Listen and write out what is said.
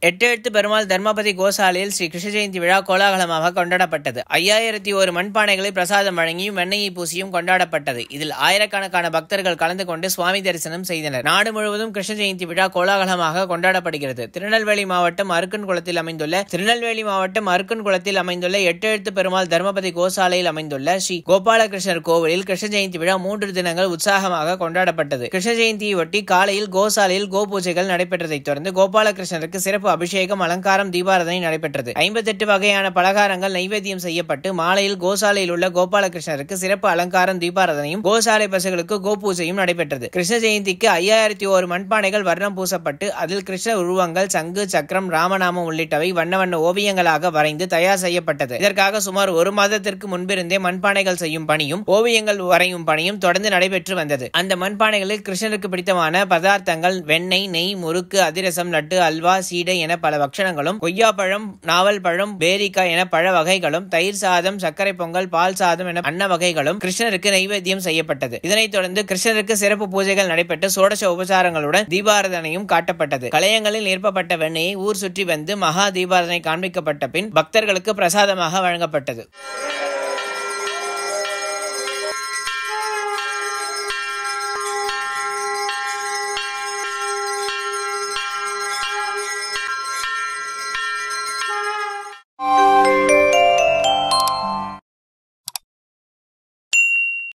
எட்டெழுத்து பெருமாள் தர்மபதி கோசாலையில் ஸ்ரீ கிருஷ்ண ஜெயந்தி விழா கோலாகலமாக கொண்டாடப்பட்டது. 5001 மண்பானைகளை பிரசாதம் வழங்கியும் வெண்ணையை பூசியும் கொண்டாடப்பட்டது. இதில் ஆயிரக்கணக்கான பக்தர்கள் கலந்து கொண்டு சுவாமி தரிசனம் செய்தனர். நாடு முழுவதும் கிருஷ்ண ஜெயந்தி விழா கோலாகலமாக கொண்டாடப்படுகிறது. திருநெல்வேலி மாவட்டம் அருக்கன்குளத்தில் அமைந்துள்ள எட்டெழுத்து பெருமாள் தர்மபதி கோசாலையில் அமைந்துள்ள ஸ்ரீ கோபாலகிருஷ்ணர் கோவிலில் கிருஷ்ண ஜெயந்தி விழா 3 தினங்கள் உற்சாகமாக கொண்டாடப்பட்டது. கிருஷ்ண ஜெயந்தியை ஒட்டி காலையில் கோசாலையில் கோ பூஜைகள் நடைபெற்றதைத் தொடர்ந்து கோபாலகிருஷ்ணருக்கு சிறப்பு அபிஷேகம், அலங்காரம், தீபாராதனை நடைபெற்றது. 58 வகையான பலகாரங்கள் நைவேத்தியம் செய்யப்பட்டு மாலையில் கோசாலையில் உள்ள கோபாலகிருஷ்ணருக்கு சிறப்பு அலங்காரம், தீபாராதனையும் கோசாலை பசுகளுக்கு கோ பூஜையும் நடைபெற்றது. கிருஷ்ண ஜெயந்திக்கு 5001 மண்பானைகள் வர்ணம் பூசப்பட்டு அதில் கிருஷ்ண உருவங்கள், சங்கு, சக்கரம், ராமநாமம் உள்ளிட்டவை வண்ண வண்ண ஓவியங்களாக வரைந்து தயார் செய்யப்பட்டது. இதற்காக சுமார் 1 மாதத்திற்கு முன்பிருந்தே மண்பானைகள் செய்யும் பணியும் ஓவியங்கள் வரையும் பணியும் தொடர்ந்து நடைபெற்று வந்தது. அந்த மண்பானைகளில் கிருஷ்ணருக்கு பிடித்தமான பதார்த்தங்கள் வெண்ணெய், நெய், முறுக்கு, அதிரசம், லட்டு, அல்வா, சீடை என பல பக்ஷணங்களும், கொய்யாப்பழம், நாவல் பழம், பேரிக்காய் என பழ வகைகளும், தயிர் சாதம், சர்க்கரை பொங்கல், பால் சாதம் என அன்ன வகைகளும் கிருஷ்ணருக்கு நைவேத்தியம் செய்யப்பட்டது. இதனைத் தொடர்ந்து கிருஷ்ணருக்கு சிறப்பு பூஜைகள் நடைபெற்று சோடச உபசாரங்களுடன் தீபாராதனையும் காட்டப்பட்டது. கலயங்களில் நிரப்பப்பட்ட வெண்ணையை ஊர் சுற்றி வந்து மகா தீபாராதனை காண்பிக்கப்பட்ட பின் பக்தர்களுக்கு பிரசாதமாக வழங்கப்பட்டது.